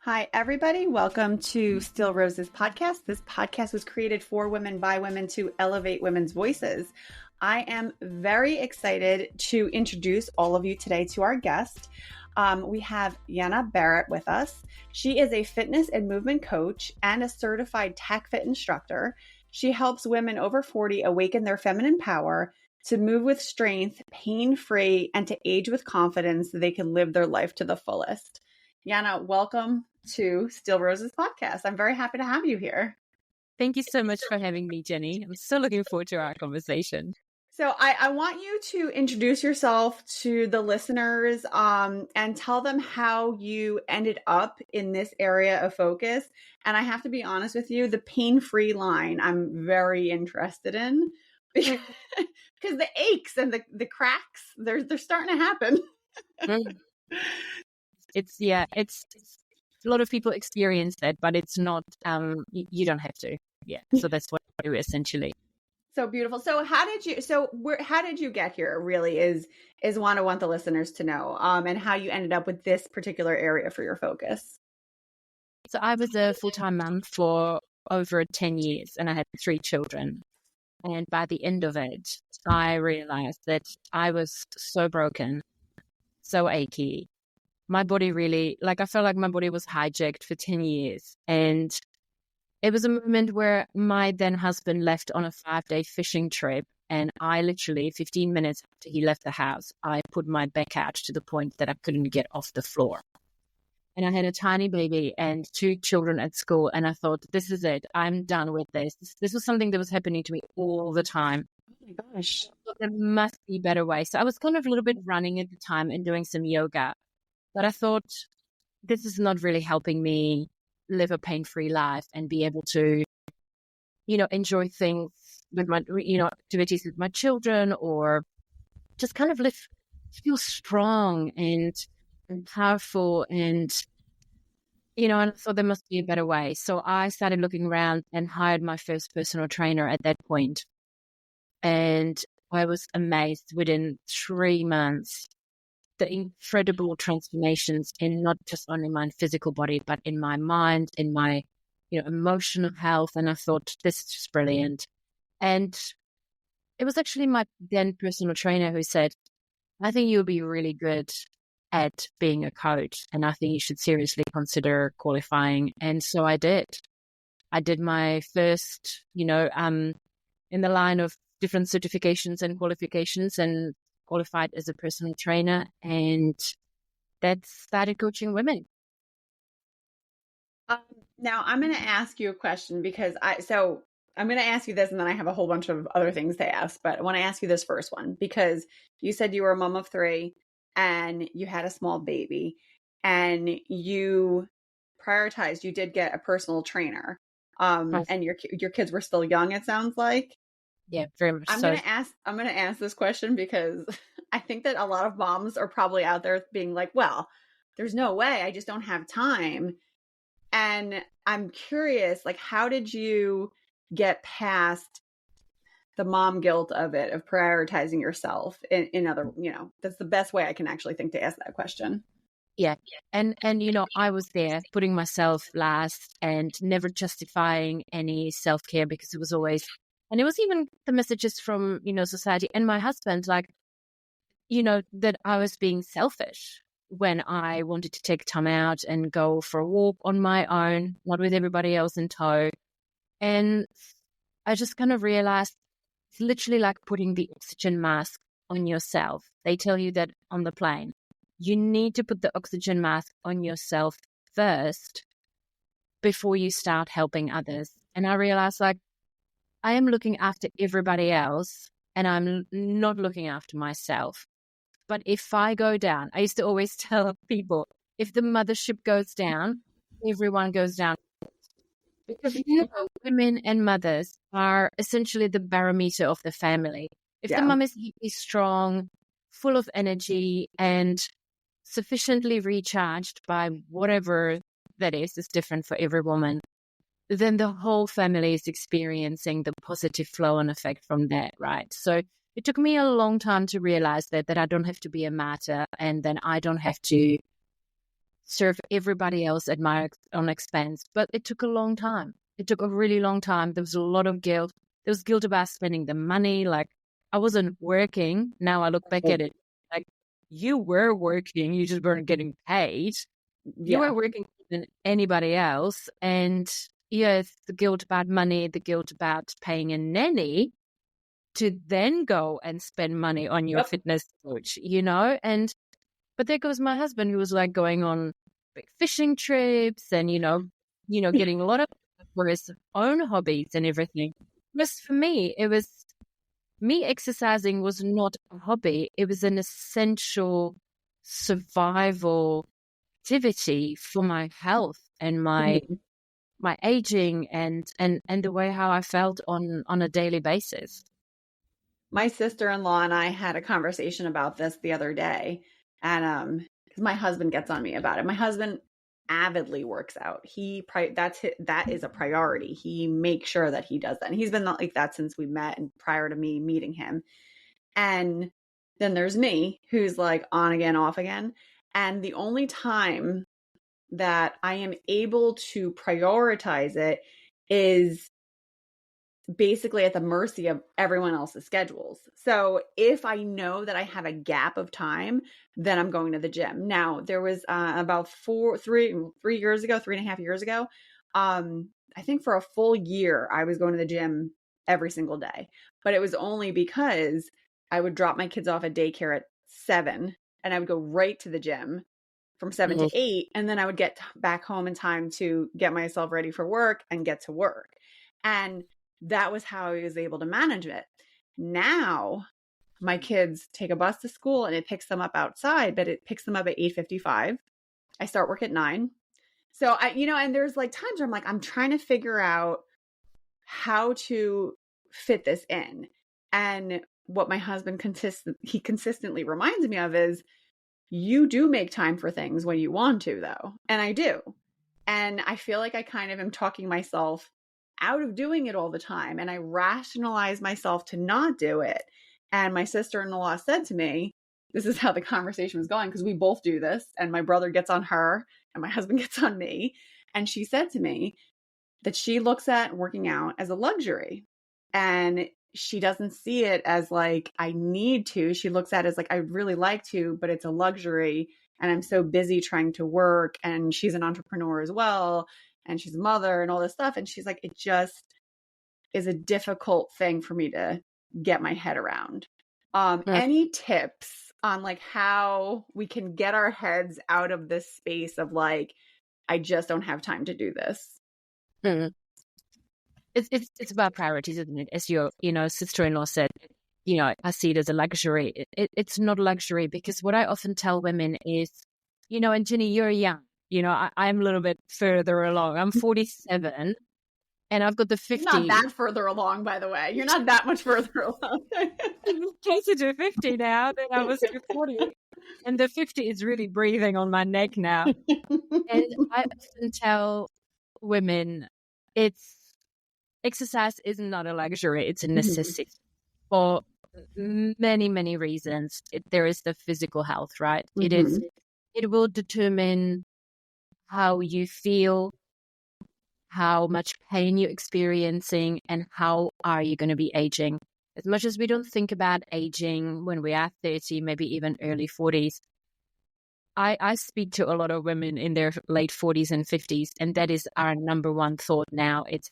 Hi, everybody. Welcome to Still Roses podcast. This podcast was created for women by women to elevate women's voices. I am very excited to introduce all of you today to our guest. We have Jana Barrett with us. She is a fitness and movement coach and a certified TechFit instructor. She helps women over 40 awaken their feminine power to move with strength, pain-free, and to age with confidence so they can live their life to the fullest. Jana, welcome to Still Roses podcast. I'm very happy to have you here. Thank you so much for having me, Jenny. I'm so looking forward to our conversation. So I want you to introduce yourself to the listeners and tell them how you ended up in this area of focus. And I have to be honest with you, the pain-free line I'm very interested in because the aches and the cracks, they're starting to happen. It's a lot of people experience that, but it's not, you don't have to. Yeah. So that's what I do essentially. So beautiful. So how did you get here really is what I want the listeners to know, and how you ended up with this particular area for your focus. So I was a full-time mom for over 10 years and I had 3 children. And by the end of it, I realized that I was so broken, so achy. My body really, I felt like my body was hijacked for 10 years. And it was a moment where my then husband left on a 5-day fishing trip. And I literally, 15 minutes after he left the house, I put my back out to the point that I couldn't get off the floor. And I had a tiny baby and 2 children at school. And I thought, this is it. I'm done with this. This was something that was happening to me all the time. Oh my gosh. There must be a better way. So I was kind of a little bit running at the time and doing some yoga. But I thought, this is not really helping me live a pain-free life and be able to, enjoy things with my, activities with my children, or just kind of feel strong and powerful. And I thought there must be a better way. So I started looking around and hired my first personal trainer at that point. And I was amazed within 3 months, the incredible transformations in not just only my physical body, but in my mind, in my, emotional health. And I thought, this is just brilliant. And it was actually my then personal trainer who said, I think you'll be really good at being a coach. And I think you should seriously consider qualifying. And so I did. I did my first, in the line of different certifications and qualifications, and qualified as a personal trainer, and that started coaching women. Now I'm going to ask you a question because I'm going to ask you this and then I have a whole bunch of other things to ask, but I want to ask you this first one because you said you were a mom of 3 and you had a small baby and you prioritized, you did get a personal trainer, and your kids were still young, it sounds like. Yeah, very much. I'm going to ask this question because I think that a lot of moms are probably out there being like, well, there's no way, I just don't have time. And I'm curious, how did you get past the mom guilt of it, of prioritizing yourself in other, that's the best way I can actually think to ask that question. Yeah. And I was there putting myself last and never justifying any self-care because it was always, and it was even the messages from, society and my husband, that I was being selfish when I wanted to take time out and go for a walk on my own, not with everybody else in tow. And I just kind of realized it's literally like putting the oxygen mask on yourself. They tell you that on the plane. You need to put the oxygen mask on yourself first before you start helping others. And I realized, I am looking after everybody else and I'm not looking after myself. But if I go down, I used to always tell people, if the mothership goes down, everyone goes down. Because women and mothers are essentially the barometer of the family. If the mom is strong, full of energy, and sufficiently recharged by whatever that is different for every woman, then the whole family is experiencing the positive flow and effect from that, right? So it took me a long time to realize that I don't have to be a martyr and then I don't have to serve everybody else at my own expense. But it took a long time. It took a really long time. There was a lot of guilt. There was guilt about spending the money. Like, I wasn't working. Now I look back at it, like, you were working, you just weren't getting paid. You were working than anybody else. And yes, the guilt about money, the guilt about paying a nanny to then go and spend money on your fitness coach, but there goes my husband, who was like going on big fishing trips and, getting a lot of for his own hobbies and everything. Because for me, exercising was not a hobby. It was an essential survival activity for my health and my aging and the way how I felt on a daily basis. My sister-in-law and I had a conversation about this the other day, and because my husband gets on me about it. My husband avidly works out. That is a priority. He makes sure that he does that. And he's been like that since we met and prior to me meeting him. And then there's me, who's like on again, off again. And the only time that I am able to prioritize it is basically at the mercy of everyone else's schedules. So if I know that I have a gap of time, then I'm going to the gym. Now, there was about 3.5 years ago, I think for a full year, I was going to the gym every single day. But it was only because I would drop my kids off at daycare at 7 and I would go right to the gym from 7 to 8. And then I would get back home in time to get myself ready for work and get to work. And that was how I was able to manage it. Now, my kids take a bus to school and it picks them up outside, but it picks them up at 8:55. I start work at 9. So and there's like times where I'm like, I'm trying to figure out how to fit this in. And what my husband consistently reminds me of is, you do make time for things when you want to, though. And I do. And I feel like I kind of am talking myself out of doing it all the time. And I rationalize myself to not do it. And my sister-in-law said to me, this is how the conversation was going, because we both do this. And my brother gets on her and my husband gets on me. And she said to me that she looks at working out as a luxury. And she doesn't see it as like, I need to. She looks at it as like, I'd really like to, but it's a luxury. And I'm so busy trying to work. And she's an entrepreneur as well. And she's a mother and all this stuff. And she's like, it just is a difficult thing for me to get my head around. Any tips on like how we can get our heads out of this space of like, I just don't have time to do this? It's about priorities, isn't it? As your sister-in-law said, I see it as a luxury. It's not a luxury, because what I often tell women is, and Ginny, you're young. I'm a little bit further along. I'm 47 and I've got the 50. You're not that further along, by the way. You're not that much further along. I'm closer to 50 now than I was to 40. And the 50 is really breathing on my neck now. And I often tell women, exercise is not a luxury. It's a necessity for many, many reasons. There is the physical health, right? It will determine how you feel, how much pain you're experiencing, and how are you going to be aging. As much as we don't think about aging when we are 30, maybe even early 40s, I speak to a lot of women in their late 40s and 50s, and that is our number one thought now. It's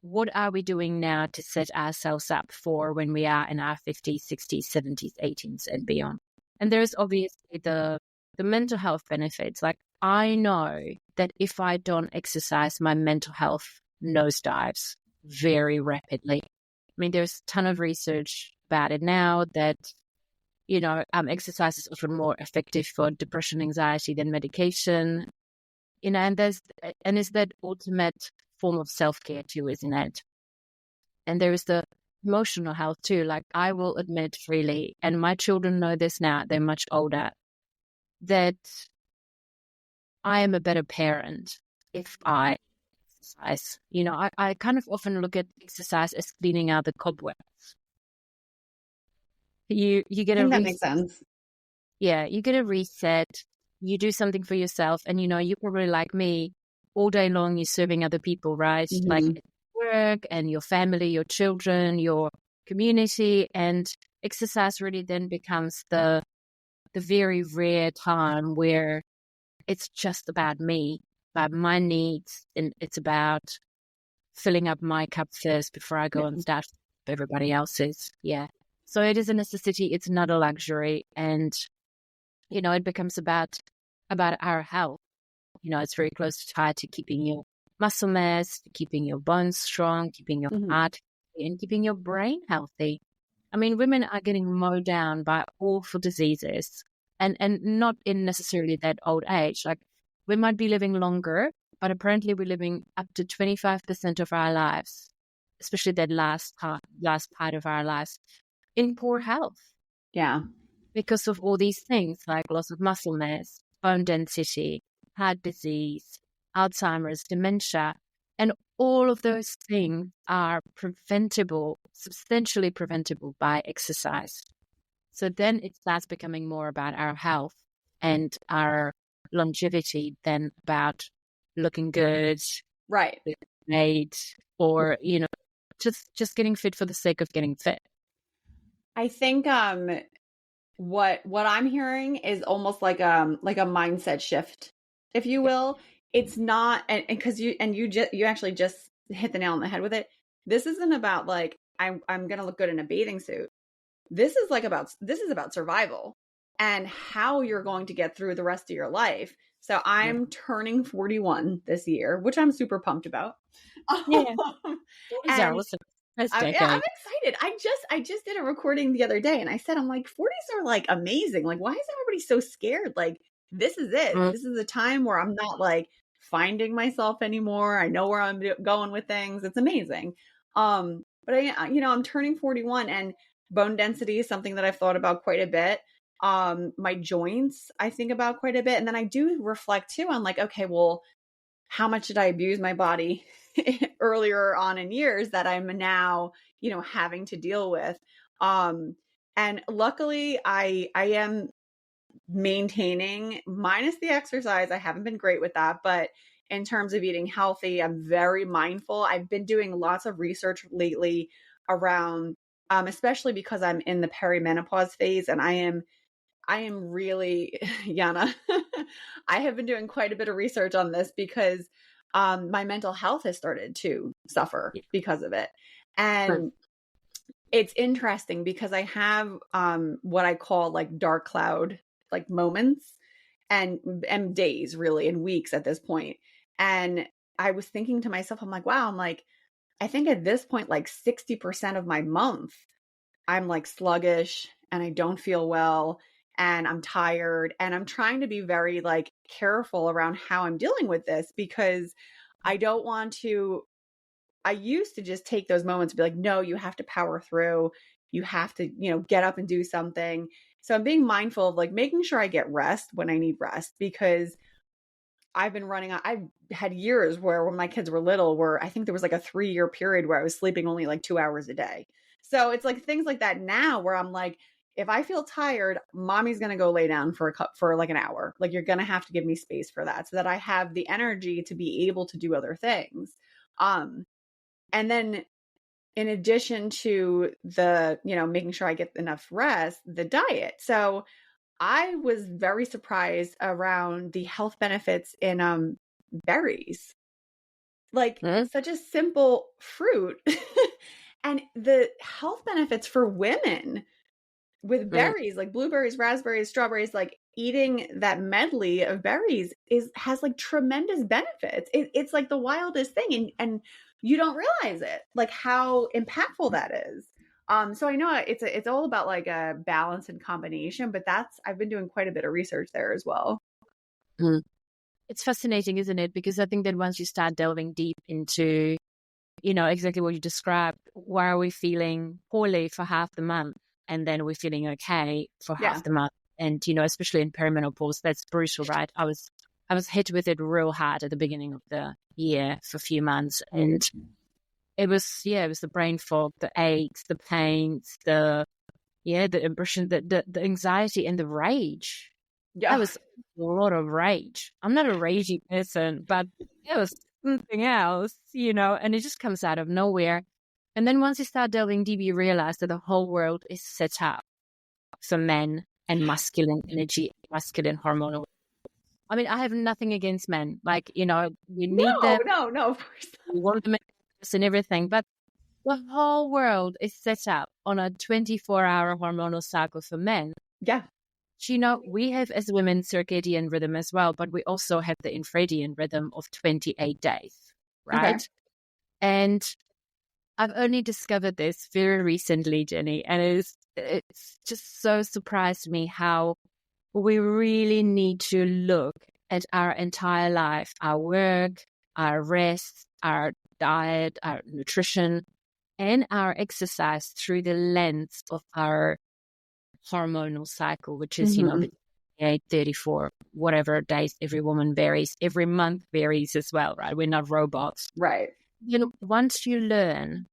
what are we doing now to set ourselves up for when we are in our 50s, 60s, 70s, 80s, and beyond? And there's obviously the mental health benefits. Like, I know that if I don't exercise, my mental health nosedives very rapidly. I mean, there's a ton of research about it now that, exercise is often more effective for depression, anxiety than medication. And it's that ultimate form of self-care too, isn't it? And there is the emotional health too. Like, I will admit freely, and my children know this now, they're much older, that I am a better parent if I exercise. I kind of often look at exercise as cleaning out the cobwebs. You get that makes sense. Yeah, you get a reset. you do something for yourself, and you probably like me, all day long you're serving other people, right? Like Mm-hmm. work and your family, your children, your community, and exercise really then becomes the very rare time where it's just about me, about my needs, and it's about filling up my cup first before I go and start everybody else's. Yeah. So it is a necessity. It's not a luxury. And, it becomes about our health. It's very close tied to keeping your muscle mass, keeping your bones strong, keeping your Mm-hmm. heart healthy, and keeping your brain healthy. I mean, women are getting mowed down by awful diseases, and not in necessarily that old age. Like, we might be living longer, but apparently we're living up to 25% of our lives, especially that last part of our lives, in poor health Yeah. because of all these things like loss of muscle mass, bone density, heart disease, Alzheimer's, dementia. And all of those things are preventable, substantially preventable by exercise. So then it starts becoming more about our health and our longevity than about looking good, Right. made, or, just getting fit for the sake of getting fit. I think what I'm hearing is almost like a mindset shift, if you will. It's not, and because you actually just hit the nail on the head with it. This isn't about like I'm gonna look good in a bathing suit. This is about survival and how you're going to get through the rest of your life. So I'm turning 41 this year, which I'm super pumped about. Yeah. And Awesome. First I'm decade. excited. I just did a recording the other day, and I said, I'm like, 40s are like amazing. Like, why is everybody so scared? Like, this is it. Mm. This is a time where I'm not like finding myself anymore. I know where I'm going with things. It's amazing. But I'm turning 41, and bone density is something that I've thought about quite a bit. My joints, I think about quite a bit. And then I do reflect too on like, okay, well, how much did I abuse my body earlier on in years that I'm now, having to deal with. And luckily I am maintaining, minus the exercise. I haven't been great with that, but in terms of eating healthy, I'm very mindful. I've been doing lots of research lately around, especially because I'm in the perimenopause phase, and I am really, Jana, I have been doing quite a bit of research on this because my mental health has started to suffer because of it. And it's interesting because I have what I call like dark cloud, like moments and days really, and weeks at this point. And I was thinking to myself, I'm like, wow, I think at this point, like 60% of my month, I'm like sluggish and I don't feel well and I'm tired, and I'm trying to be very like careful around how I'm dealing with this because I don't want to. I used to just take those moments and be like, no, you have to power through. You have to, get up and do something. So I'm being mindful of like making sure I get rest when I need rest, because I've had years where when my kids were little, where I think there was like a 3-year period where I was sleeping only like 2 hours a day. So it's like things like that now where I'm like, if I feel tired, mommy's going to go lay down for like an hour. Like, you're going to have to give me space for that so that I have the energy to be able to do other things. And then in addition to the, making sure I get enough rest, the diet. So I was very surprised around the health benefits in berries. Like, such a simple fruit and the health benefits for women with berries, like blueberries, raspberries, strawberries, like eating that medley of berries has like tremendous benefits. It's like the wildest thing. And you don't realize it, like how impactful that is. So I know it's all about like a balance and combination, but I've been doing quite a bit of research there as well. It's fascinating, isn't it? Because I think that once you start delving deep into, exactly what you described, why are we feeling poorly for half the month and then we're feeling okay for half the month? And, especially in perimenopause, that's brutal, right? I was hit with it real hard at the beginning of the year for a few months. And it was the brain fog, the aches, the pains, the impression, the anxiety and the rage. I Yeah. was a lot of rage. I'm not a ragey person, but it was something else, and it just comes out of nowhere. And then once you start delving deep, you realize that the whole world is set up for men and masculine energy, masculine hormonal. I mean, I have nothing against men. Like, we need them, No, of course not. we want them and everything. But the whole world is set up on a 24-hour hormonal cycle for men. Yeah. We have as women circadian rhythm as well, but we also have the infradian rhythm of 28 days, right? Okay. And I've only discovered this very recently, Jenny, and it's just so surprised me how we really need to look at our entire life, our work, our rest, our diet, our nutrition, and our exercise through the lens of our hormonal cycle, which is, 28, 34, whatever days. Every woman varies. Every month varies as well, right? We're not robots. Right. Once you learn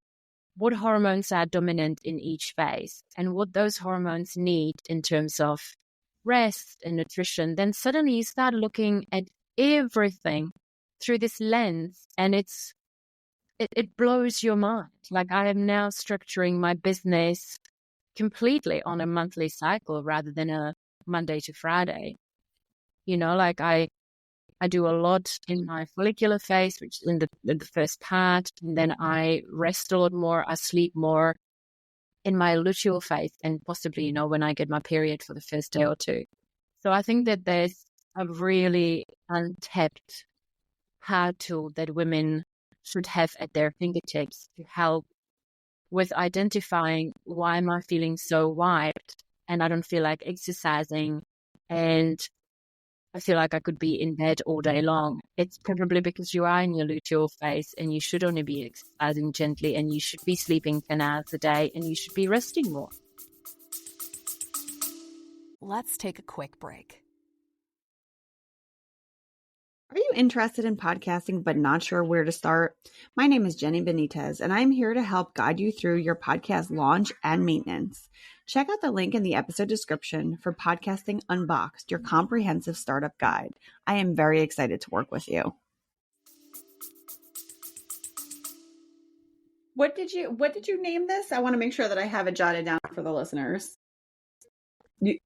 what hormones are dominant in each phase and what those hormones need in terms of rest and nutrition, then suddenly you start looking at everything through this lens, and it blows your mind. Like, I am now structuring my business completely on a monthly cycle rather than a Monday to Friday. Like I do a lot in my follicular phase, which is in the first part, and then I rest a lot more, I sleep more in my luteal phase, and possibly, when I get my period for the first day or two. So I think that there's a really untapped power tool that women should have at their fingertips to help with identifying, why am I feeling so wiped and I don't feel like exercising and I feel like I could be in bed all day long. It's probably because you are in your luteal phase and you should only be exercising gently, and you should be sleeping 10 hours a day, and you should be resting more. Let's take a quick break. Are you interested in podcasting but not sure where to start? My name is Jenny Benitez, and I'm here to help guide you through your podcast launch and maintenance. Check out the link in the episode description for Podcasting Unboxed, your comprehensive startup guide. I am very excited to work with you. What did you name this? I want to make sure that I have it jotted down for the listeners. The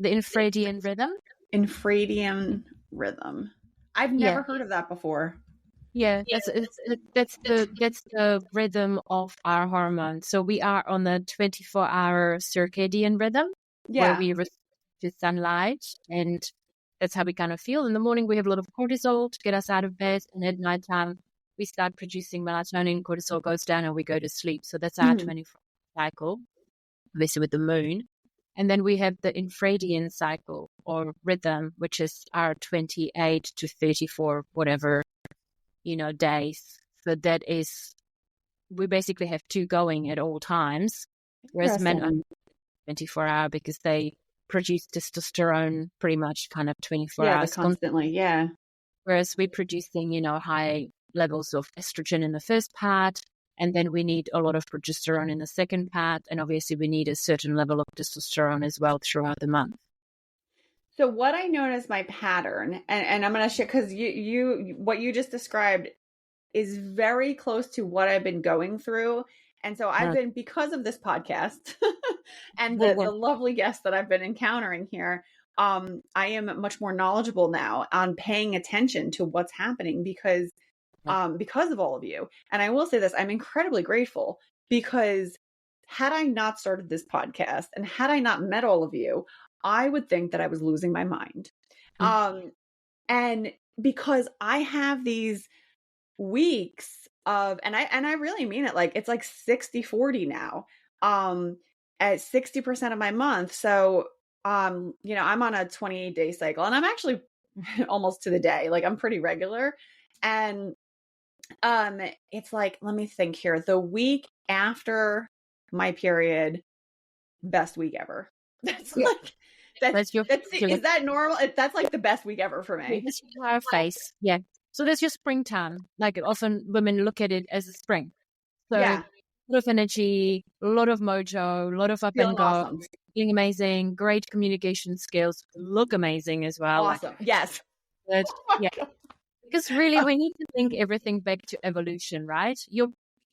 infradian rhythm. Infradian rhythm. I've never heard of that before. Yeah, that's the rhythm of our hormones. So we are on the 24-hour circadian rhythm, where we respond to sunlight, and that's how we kind of feel. In the morning, we have a lot of cortisol to get us out of bed, and at nighttime, we start producing melatonin. Cortisol goes down, and we go to sleep. So that's our 24-hour cycle, obviously with the moon. And then we have the infradian cycle or rhythm, which is our 28 to 34, whatever, days. So that is, we basically have two going at all times, whereas men are 24-hour because they produce testosterone pretty much kind of 24 hours constantly. Yeah. Whereas we're producing, high levels of estrogen in the first part, and then we need a lot of progesterone in the second part. And obviously we need a certain level of testosterone as well throughout the month. So what I noticed, my pattern, and I'm going to share, because what you just described is very close to what I've been going through. And so I've been, because of this podcast and the lovely guests that I've been encountering here, I am much more knowledgeable now on paying attention to what's happening because of all of you. And I will say this, I'm incredibly grateful, because had I not started this podcast and had I not met all of you, I would think that I was losing my mind. And because I have these weeks of, and I really mean it, like, it's like 60-40 now, at 60% of my month. So, I'm on a 28-day cycle, and I'm actually almost to the day, like, I'm pretty regular. And, it's like, let me think here. The week after my period, best week ever. That's like, is that normal? That's like the best week ever for me. That's your face. So that's your springtime. Like, often women look at it as a spring. So lot of energy, a lot of mojo, a lot of up Feeling and go, awesome. feeling amazing, great communication skills, look amazing as well. Awesome. Yes. But, Oh my yeah, God. because really we need to link everything back to evolution, right?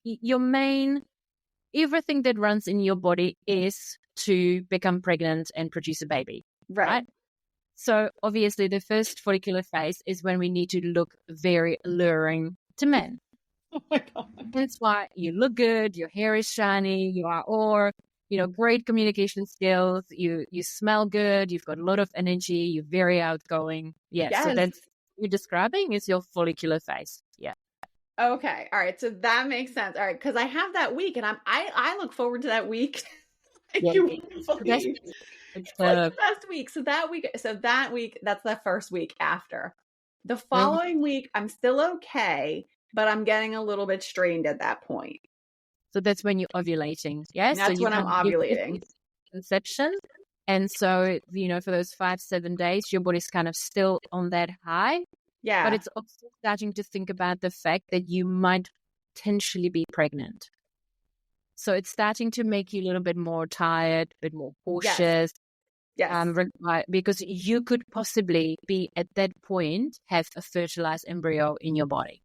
Your main, everything that runs in your body is to become pregnant and produce a baby, right? So obviously the first follicular phase is when we need to look very alluring to men. Oh my God. That's why you look good, your hair is shiny, you are all, great communication skills, you smell good, you've got a lot of energy, you're very outgoing. Yeah, so Yes. that's you're describing is your follicular phase. Yeah. Okay. All right. So that makes sense. All right. Because I have that week and I look forward to that week. Yeah. You wouldn't believe. It's It's like the best week. So that week, that's the first week after. The following week, I'm still okay, but I'm getting a little bit strained at that point. So that's when you're ovulating. Yeah. That's so when I'm ovulating. Conception. And so, for those 5-7 days, your body's kind of still on that high. Yeah. But it's also starting to think about the fact that you might potentially be pregnant. So it's starting to make you a little bit more tired, a bit more cautious. Yes. Because you could possibly be at that point have a fertilized embryo in your body.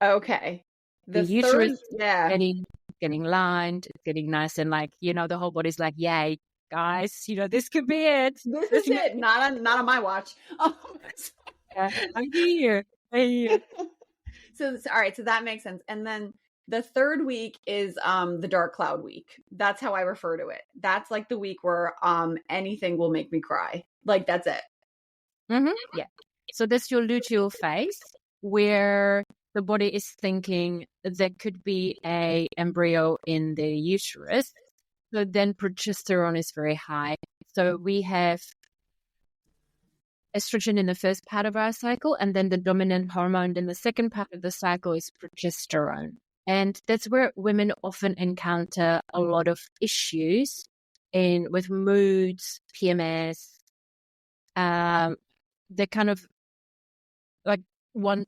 Okay. The uterus is getting lined, it's getting nice, and the whole body's like, yay, guys, this could be it. This is it. Not on my watch. Yeah, I'm here. So all right. So that makes sense. And then the third week is the dark cloud week. That's how I refer to it. That's like the week where anything will make me cry. Like that's it. Mm-hmm. Yeah. So that's your luteal phase where the body is thinking there could be a embryo in the uterus. So then progesterone is very high. So we have estrogen in the first part of our cycle, and then the dominant hormone in the second part of the cycle is progesterone. And that's where women often encounter a lot of issues with moods, PMS. They're kind of like one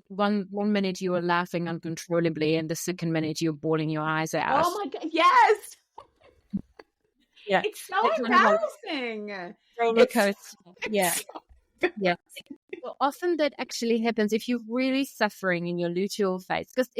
minute you are laughing uncontrollably, and the second minute you're bawling your eyes out. Oh my God! Yes. Yeah, it's so embarrassing. Roller coaster. Yeah. Yeah. Well, often that actually happens if you're really suffering in your luteal phase, because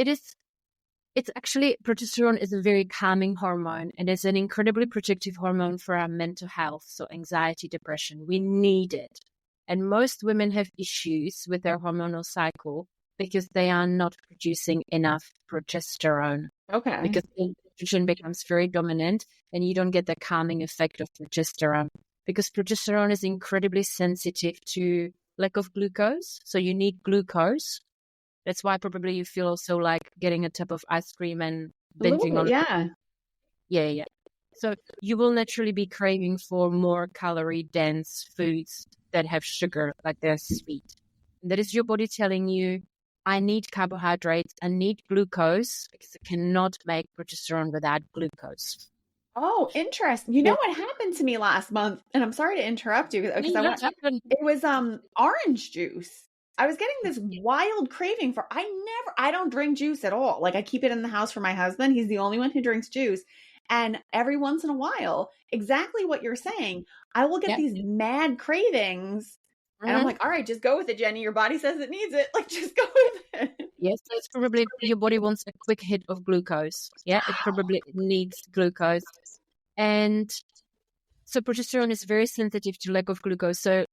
it's actually, progesterone is a very calming hormone, and it's an incredibly protective hormone for our mental health. So anxiety, depression, we need it. And most women have issues with their hormonal cycle because they are not producing enough progesterone. Okay. Because estrogen becomes very dominant and you don't get the calming effect of progesterone. Because progesterone is incredibly sensitive to lack of glucose. So you need glucose. That's why probably you feel also like getting a tub of ice cream and binging on it. Yeah. Yeah. So you will naturally be craving for more calorie-dense foods that have sugar, like they're sweet. And that is your body telling you, I need carbohydrates, I need glucose, because I cannot make progesterone without glucose. Oh, interesting. You know what happened to me last month? And I'm sorry to interrupt you because it was orange juice. I was getting this wild craving for, I don't drink juice at all. Like I keep it in the house for my husband. He's the only one who drinks juice. And every once in a while, exactly what you're saying, I will get these mad cravings. And I'm like, all right, just go with it, Jenny. Your body says it needs it. Like, just go with it. Yes, it's probably your body wants a quick hit of glucose. Yeah, it probably needs glucose. And so progesterone is very sensitive to lack of glucose. So,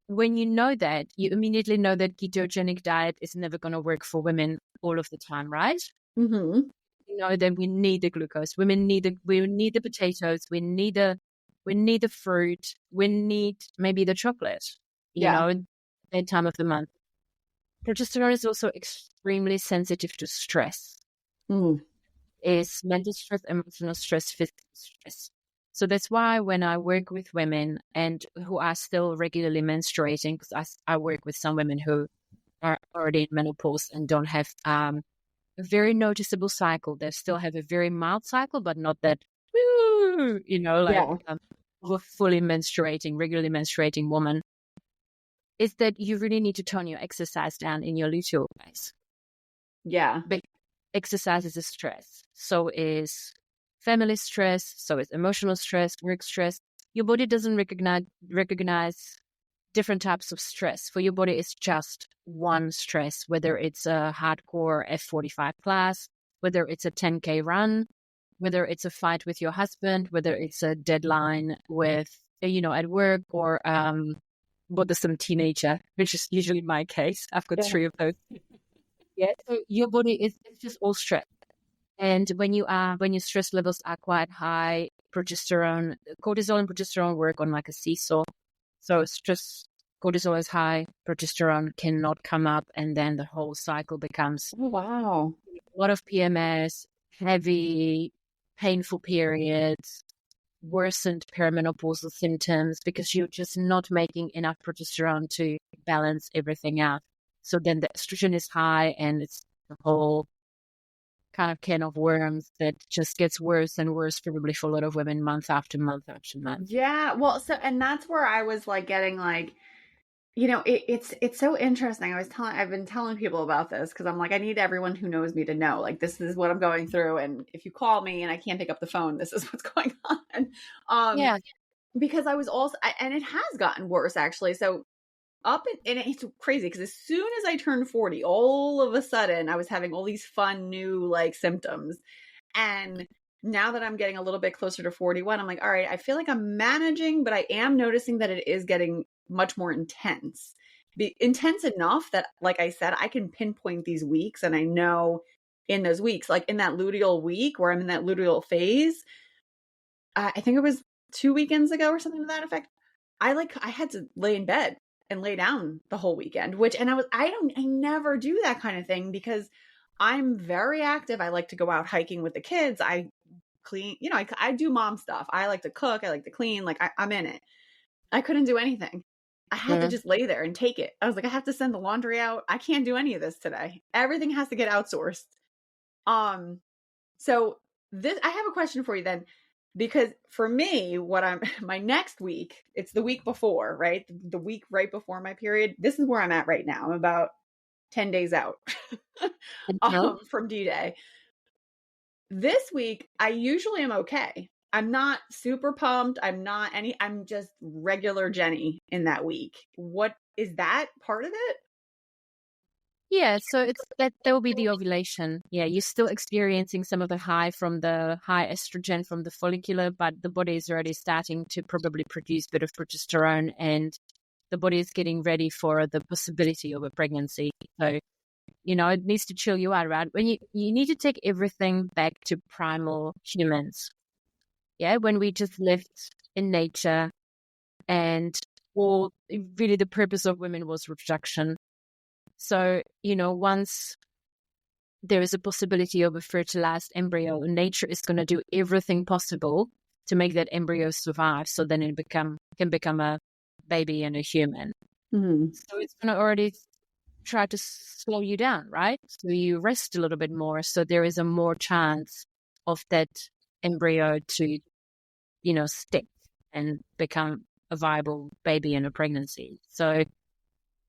when you know that, you immediately know that ketogenic diet is never going to work for women all of the time, right? Mm-hmm. You know that we need the glucose. We need the potatoes. We need the fruit. We need maybe the chocolate, that time of the month. Progesterone is also extremely sensitive to stress. Is mental stress, emotional stress, physical stress. So that's why when I work with women and who are still regularly menstruating, because I work with some women who are already in menopause and don't have a very noticeable cycle. They still have a very mild cycle, but not that, of a fully menstruating, regularly menstruating woman, is that you really need to tone your exercise down in your luteal phase. Yeah. exercise is a stress. So is family stress. So is emotional stress, work stress. Your body doesn't recognize different types of stress. For your body, it's just one stress, whether it's a hardcore F45 class, whether it's a 10K run, whether it's a fight with your husband, whether it's a deadline with, at work, or bothersome teenager, which is usually my case. I've got 3 of those. Yeah. So your body is, it's just all stress. And when your stress levels are quite high, cortisol and progesterone work on like a seesaw. So stress, cortisol is high, progesterone cannot come up, and then the whole cycle becomes Oh, wow. a lot of PMS, heavy, painful periods, worsened perimenopausal symptoms, because you're just not making enough progesterone to balance everything out. So then the estrogen is high, and it's the whole kind of can of worms that just gets worse and worse, probably for a lot of women, month after month after month. Yeah. Well, so, and that's where I was like getting like, it's so interesting. I've been telling people about this because I'm like, I need everyone who knows me to know, like, this is what I'm going through. And if you call me and I can't pick up the phone, this is what's going on. Yeah. Because I was also, and it has gotten worse actually. So and it's crazy because as soon as I turned 40, all of a sudden I was having all these fun new like symptoms. And now that I'm getting a little bit closer to 41, I'm like, all right, I feel like I'm managing, but I am noticing that it is getting much more intense. Intense enough that, like I said, I can pinpoint these weeks, and I know in those weeks, like in that luteal week where I'm in that luteal phase, I think it was 2 weekends ago or something to that effect. I had to lay in bed and lay down the whole weekend, I never do that kind of thing because I'm very active. I like to go out hiking with the kids. I clean, I do mom stuff. I like to cook. I like to clean. Like I'm in it. I couldn't do anything. I had to just lay there and take it. I was like, I have to send the laundry out. I can't do any of this today. Everything has to get outsourced. So I have a question for you then, because for me, my next week, it's the week before, right? The week right before my period. This is where I'm at right now. I'm about 10 days out from D-Day. This week, I usually am okay. I'm not super pumped. I'm just regular Jenny in that week. What is that part of it? Yeah, so it's that will be the ovulation. Yeah, you're still experiencing some of the high from the high estrogen from the follicular, but the body is already starting to probably produce a bit of progesterone, and the body is getting ready for the possibility of a pregnancy. So, it needs to chill you out, right? When you need to take everything back to primal humans. Yeah, when we just lived in nature, and really the purpose of women was reproduction. So, once there is a possibility of a fertilized embryo, nature is going to do everything possible to make that embryo survive. So then it can become a baby and a human. Mm-hmm. So it's going to already try to slow you down, right? So you rest a little bit more. So there is a more chance of that embryo to, stick and become a viable baby in a pregnancy. So,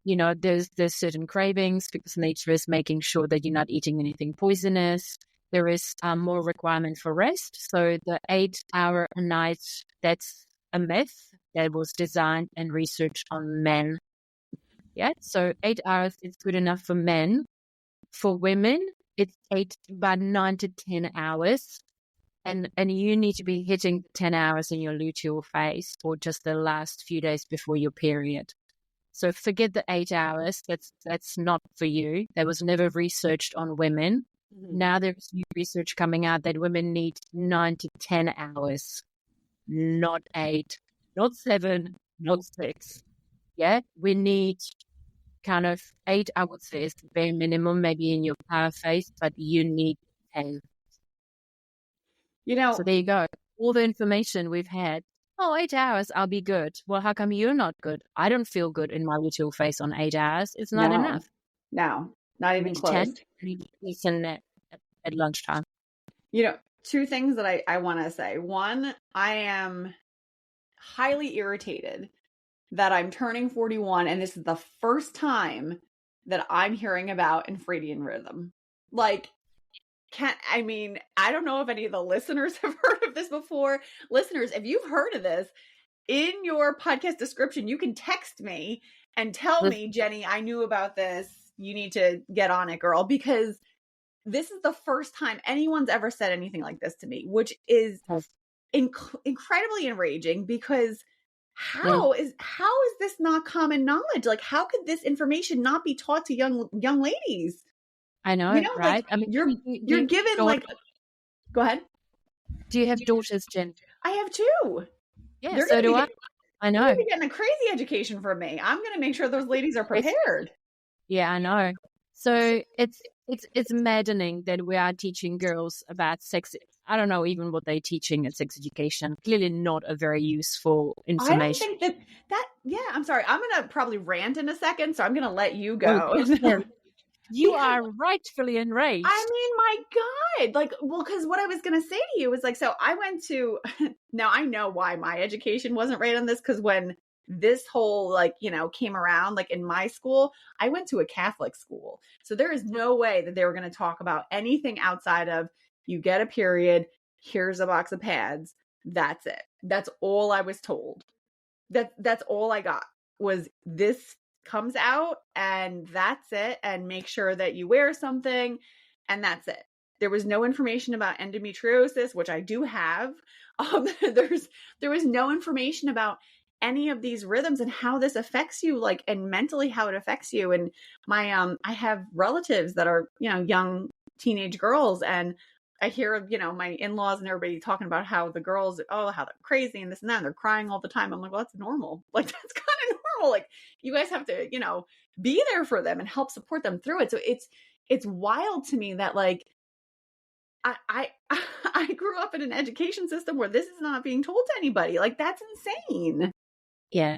there's certain cravings because nature is making sure that you're not eating anything poisonous. There is more requirement for rest. So the 8-hour a night, that's a myth that was designed and researched on men. Yeah, so 8 hours is good enough for men. For women, it's about 9 to 10 hours. And you need to be hitting 10 hours in your luteal phase or just the last few days before your period. So forget the 8 hours. That's not for you. That was never researched on women. Mm-hmm. Now there's new research coming out that women need 9 to 10 hours, not 8, not 7, not 6. Yeah, we need kind of 8, I would say, is the bare minimum, maybe in your power phase, but you need 10. So there you go. All the information we've had. 8 hours, I'll be good. Well, how come you're not good? I don't feel good in my luteal phase on 8 hours. It's not enough. No, not even close. 10, listen at lunchtime. 2 things that I want to say. One, I am highly irritated that I'm turning 41 and this is the first time that I'm hearing about infradian rhythm. Like, I don't know if any of the listeners have heard of this before. Listeners, if you've heard of this, in your podcast description, you can text me and tell me, Jenny, I knew about this. You need to get on it, girl, because this is the first time anyone's ever said anything like this to me, which is incredibly enraging, because how is this not common knowledge? Like, how could this information not be taught to young ladies? I know, right? Like, I mean, you're given like, go ahead. Do you have daughters, Jen? I have two. Yeah, so do I. I know. They're getting a crazy education from me. I'm going to make sure those ladies are prepared. Yeah, I know. So it's maddening that we are teaching girls about sex. I don't know even what they're teaching at sex education. Clearly not a very useful information. I don't think yeah, I'm sorry. I'm going to probably rant in a second, so I'm going to let you go. You are rightfully enraged. I mean, my God. Like, well, because what I was going to say to you was like, so I went to, now I know why my education wasn't right on this, because when this whole, like, came around, like in my school, I went to a Catholic school. So there is no way that they were going to talk about anything outside of, you get a period, here's a box of pads. That's it. That's all I was told. That's all I got was this comes out and that's it, and make sure that you wear something, and that's it. There was no information about endometriosis, which I do have. There was no information about any of these rhythms and how this affects you, like, and mentally how it affects you. And my I have relatives that are young teenage girls, and I hear my in-laws and everybody talking about how the girls, how they're crazy and this and that, and they're crying all the time. I'm like, well, that's normal. Like, that's kind of normal. Like, you guys have to be there for them and help support them through it. So it's wild to me that, like, I grew up in an education system where this is not being told to anybody. Like, that's insane. Yeah.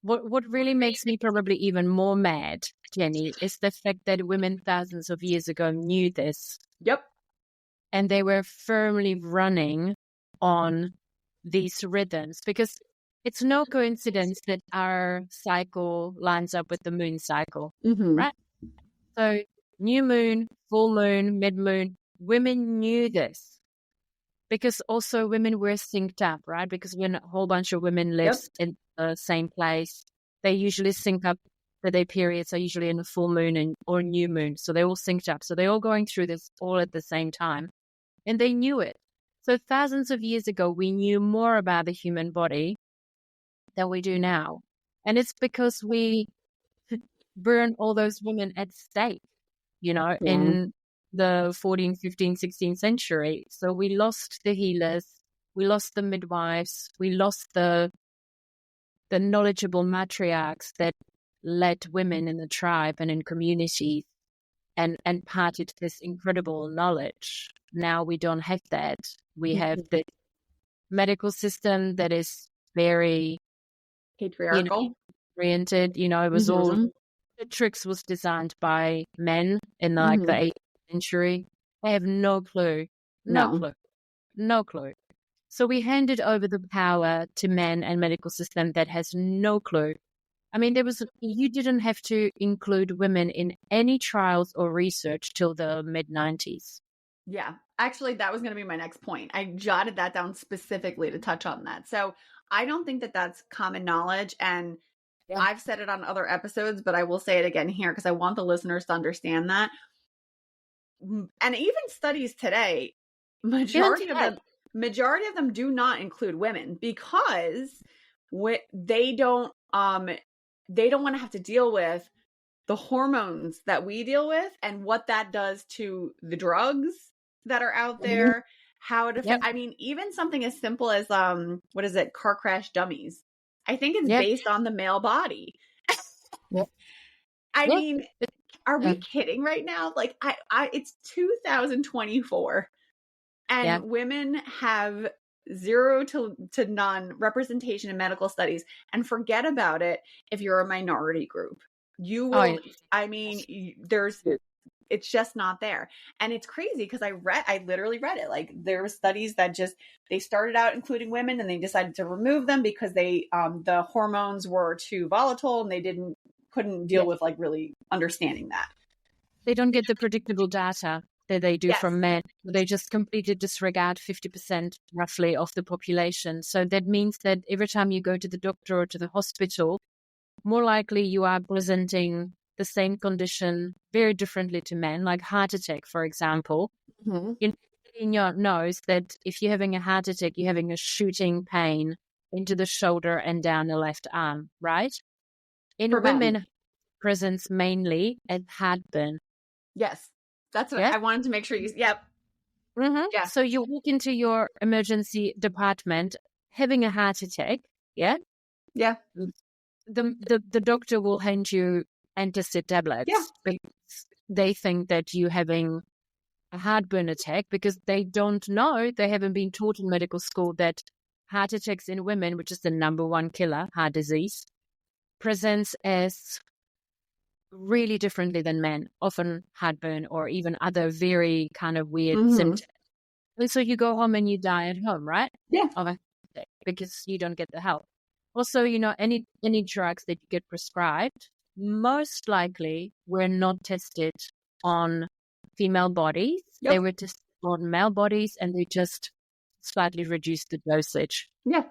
What really makes me probably even more mad, Jenny, is the fact that women thousands of years ago knew this. Yep. And they were firmly running on these rhythms, because it's no coincidence that our cycle lines up with the moon cycle, right? So new moon, full moon, mid-moon, women knew this, because also women were synced up, right? Because when a whole bunch of women live in the same place, they usually sync up that their periods are usually in a full moon or new moon. So they're all synced up. So they're all going through this all at the same time. And they knew it. So thousands of years ago, we knew more about the human body than we do now. And it's because we burn all those women at stake, in the 14th, 15th, 16th century. So we lost the healers, we lost the midwives, we lost the knowledgeable matriarchs that led women in the tribe and in communities and imparted this incredible knowledge. Now we don't have that. We have the medical system that is very patriarchal oriented. It was all the tricks was designed by men in the 18th century. They have no clue. No clue. So we handed over the power to men and medical system that has no clue. I mean, you didn't have to include women in any trials or research till the mid-90s. Yeah, actually, that was going to be my next point. I jotted that down specifically to touch on that. So I don't think that that's common knowledge. And I've said it on other episodes, but I will say it again here because I want the listeners to understand that. And even studies today, majority of them do not include women, because they don't want to have to deal with the hormones that we deal with and what that does to the drugs that are out there, how it affects. I mean, even something as simple as what is it, car crash dummies. I think it's based on the male body. I mean, are we kidding right now? Like, it's 2024, and women have 0 to none representation in medical studies. And forget about it if you're a minority group. You will. I mean, it's just not there. And it's crazy because I literally read it. Like, there were studies that they started out including women and they decided to remove them because the hormones were too volatile and they couldn't deal with like really understanding that. They don't get the predictable data. that they do Yes. from men. They just completely disregard 50% roughly of the population. So that means that every time you go to the doctor or to the hospital, more likely you are presenting the same condition very differently to men, like heart attack, for example. Mm-hmm. In your nose that if you're having a heart attack, you're having a shooting pain into the shoulder and down the left arm, right? In For men. women, presents mainly at heartburn. Yes. That's what Yes. I wanted to make sure you, yep. Mm-hmm. Yeah. So you walk into your emergency department having a heart attack. Yeah. Yeah. The doctor will hand you antacid tablets Yeah. because they think that you're having a heartburn attack, because they don't know, they haven't been taught in medical school that heart attacks in women, which is the number one killer, heart disease, presents as really differently than men, often heartburn or even other very kind of weird symptoms. And so you go home and you die at home, right? Yeah. Of a heart attack, because you don't get the help. Also, any drugs that you get prescribed, most likely were not tested on female bodies. Yep. They were tested on male bodies, and they just slightly reduced the dosage. Yeah.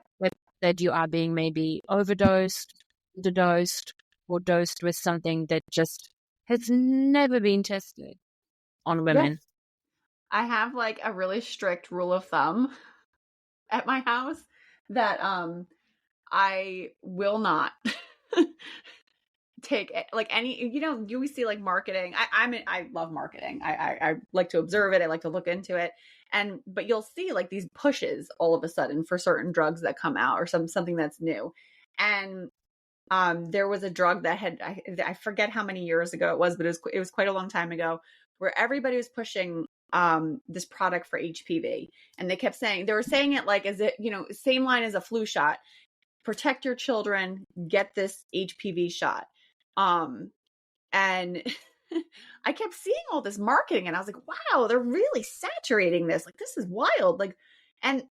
That you are being maybe overdosed, underdosed, or dosed with something that just has never been tested on women. Yes. I have like a really strict rule of thumb at my house that I will not take like any, you always see like marketing. I love marketing. I like to observe it. I like to look into it. But you'll see like these pushes all of a sudden for certain drugs that come out or something that's new. And there was a drug that I forget how many years ago it was, but it was quite a long time ago, where everybody was pushing this product for HPV. And they were saying it like as it, same line as a flu shot. Protect your children, get this HPV shot. And I kept seeing all this marketing and I was like, wow, they're really saturating this. Like, this is wild. Like, and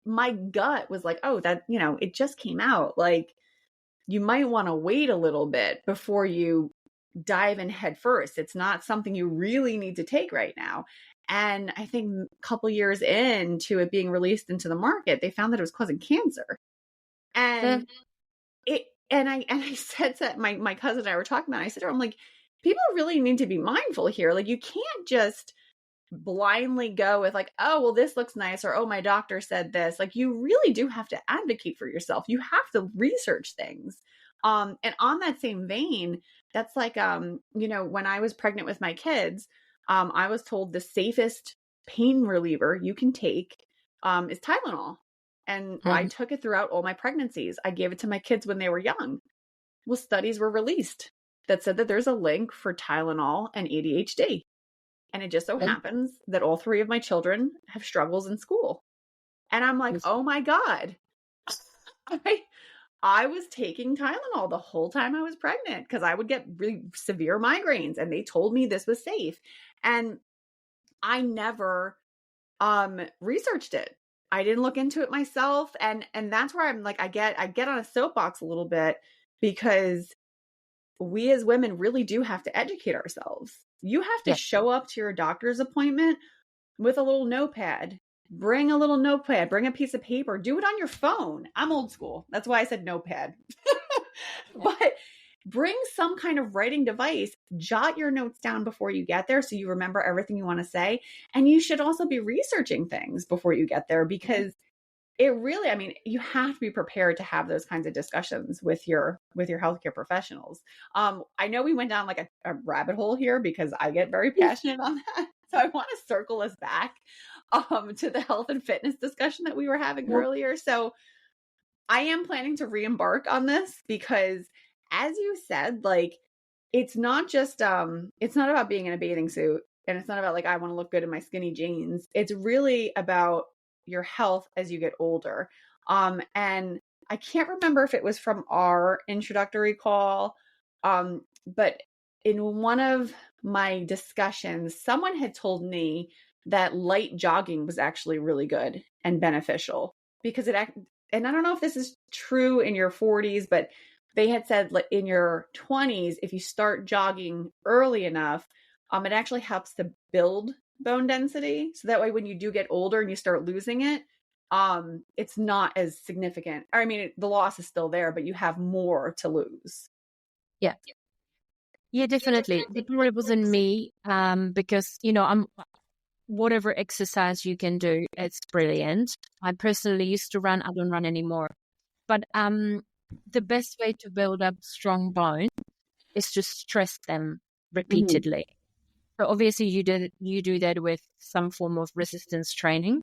my gut was like, oh, that, it just came out. Like, you might want to wait a little bit before you dive in head first. It's not something you really need to take right now. And I think a couple years into it being released into the market, they found that it was causing cancer. And I said that my cousin and I were talking about it, I said to her, I'm like, people really need to be mindful here. Like, you can't just blindly go with like, oh, well, this looks nice, or, oh, my doctor said this. Like, you really do have to advocate for yourself. You have to research things. And on that same vein, that's like, when I was pregnant with my kids, I was told the safest pain reliever you can take is Tylenol. And I took it throughout all my pregnancies. I gave it to my kids when they were young. Well, studies were released that said that there's a link for Tylenol and ADHD. And it just so happens that all three of my children have struggles in school. And I'm like, oh my God, I was taking Tylenol the whole time I was pregnant because I would get really severe migraines, and they told me this was safe. And I never researched it. I didn't look into it myself. And that's where I'm like, I get on a soapbox a little bit, because we as women really do have to educate ourselves. You have to show up to your doctor's appointment with a little notepad. Bring a little notepad, bring a piece of paper, do it on your phone. I'm old school. That's why I said notepad. But bring some kind of writing device, jot your notes down before you get there so you remember everything you want to say. And you should also be researching things before you get there, because it really, I mean, you have to be prepared to have those kinds of discussions with your healthcare professionals. I know we went down like a rabbit hole here because I get very passionate on that. So I want to circle us back to the health and fitness discussion that we were having earlier. So I am planning to re-embark on this because, as you said, like, it's not just, it's not about being in a bathing suit, and it's not about like, I want to look good in my skinny jeans. It's really about your health as you get older. And I can't remember if it was from our introductory call, but in one of my discussions, someone had told me that light jogging was actually really good and beneficial, because and I don't know if this is true in your 40s, but they had said like in your 20s, if you start jogging early enough, it actually helps to build bone density. So that way, when you do get older and you start losing it, it's not as significant. I mean, the loss is still there, but you have more to lose. Yeah. Yeah, definitely. The problem wasn't me, because, I'm whatever exercise you can do, it's brilliant. I personally used to run. I don't run anymore. But the best way to build up strong bones is to stress them repeatedly. So obviously you do that with some form of resistance training,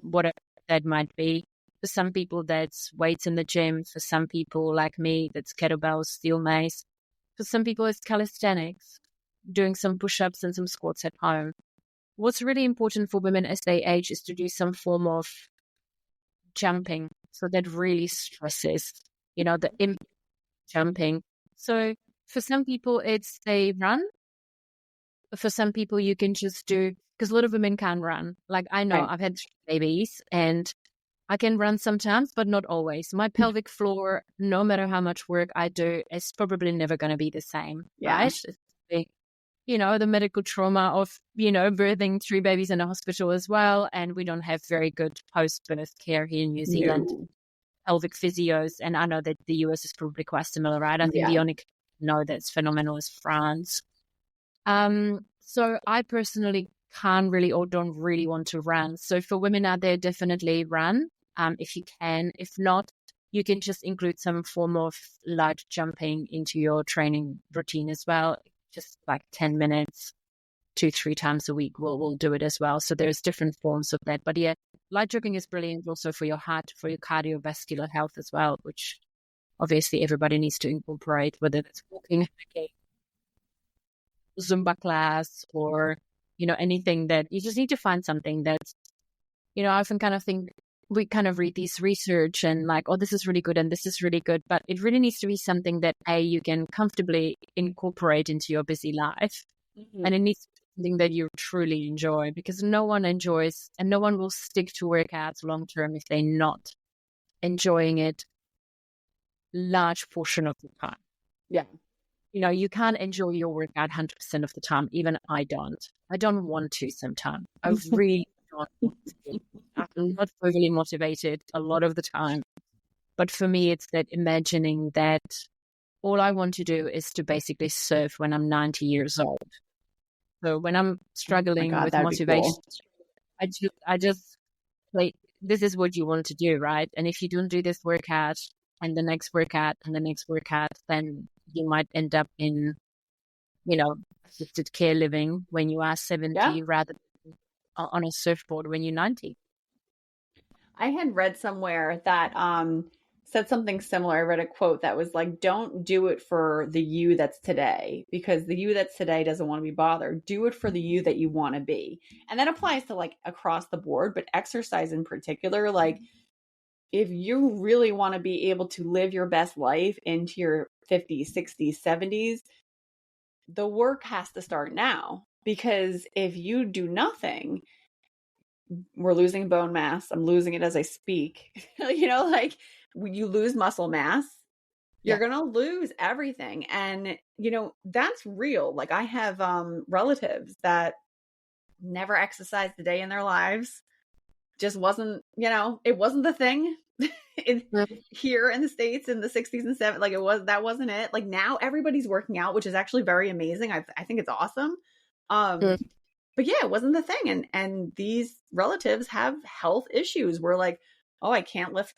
whatever that might be. For some people, that's weights in the gym. For some people, like me, that's kettlebells, steel mace. For some people, it's calisthenics, doing some push-ups and some squats at home. What's really important for women as they age is to do some form of jumping. So that really stresses, the jumping. So for some people, it's they run. For some people, you can just do, because a lot of women can't run. Like I know, Right. I've had 3 babies and I can run sometimes, but not always. My pelvic floor, no matter how much work I do, is probably never going to be the same, Yeah. right? The medical trauma of, birthing 3 babies in a hospital as well. And we don't have very good post-birth care here in New Zealand. No. Pelvic physios, and I know that the US is probably quite similar, right? I think the only know that's phenomenal is France. So I personally can't really or don't really want to run. So for women out there, definitely run if you can. If not, you can just include some form of light jumping into your training routine as well. Just like 10 minutes, 2-3 times a week, we'll do it as well. So there's different forms of that. But yeah, light jogging is brilliant also for your heart, for your cardiovascular health as well, which obviously everybody needs to incorporate, whether it's walking, hiking, Zumba class, or, anything that you just need to find something that's, I often kind of think we kind of read these research and like, oh, this is really good and this is really good, but it really needs to be something that you can comfortably incorporate into your busy life. And it needs to be something that you truly enjoy, because no one enjoys and no one will stick to workouts long term if they're not enjoying it large portion of the time. Yeah. You can't enjoy your workout 100% of the time. Even I don't. I don't want to sometimes. I really don't want to. I'm not overly motivated a lot of the time. But for me, it's that imagining that all I want to do is to basically surf when I'm 90 years old. So when I'm struggling with motivation, cool. I just like, this is what you want to do, right? And if you don't do this workout and the next workout and the next workout, then you might end up in, assisted care living when you are 70 rather than on a surfboard when you're 90. I had read somewhere that said something similar. I read a quote that was like, don't do it for the you that's today, because the you that's today doesn't want to be bothered. Do it for the you that you want to be. And that applies to like across the board, but exercise in particular, like if you really want to be able to live your best life into your 50s, 60s, 70s, the work has to start now. Because if you do nothing, we're losing bone mass. I'm losing it as I speak. Like you lose muscle mass, you're going to lose everything. And, that's real. Like I have relatives that never exercised a day in their lives. Just wasn't, it wasn't the thing here in the States in the 60s and 70s. Like that wasn't it. Like now everybody's working out, which is actually very amazing. I think it's awesome. But yeah, it wasn't the thing. And these relatives have health issues where like, oh, I can't lift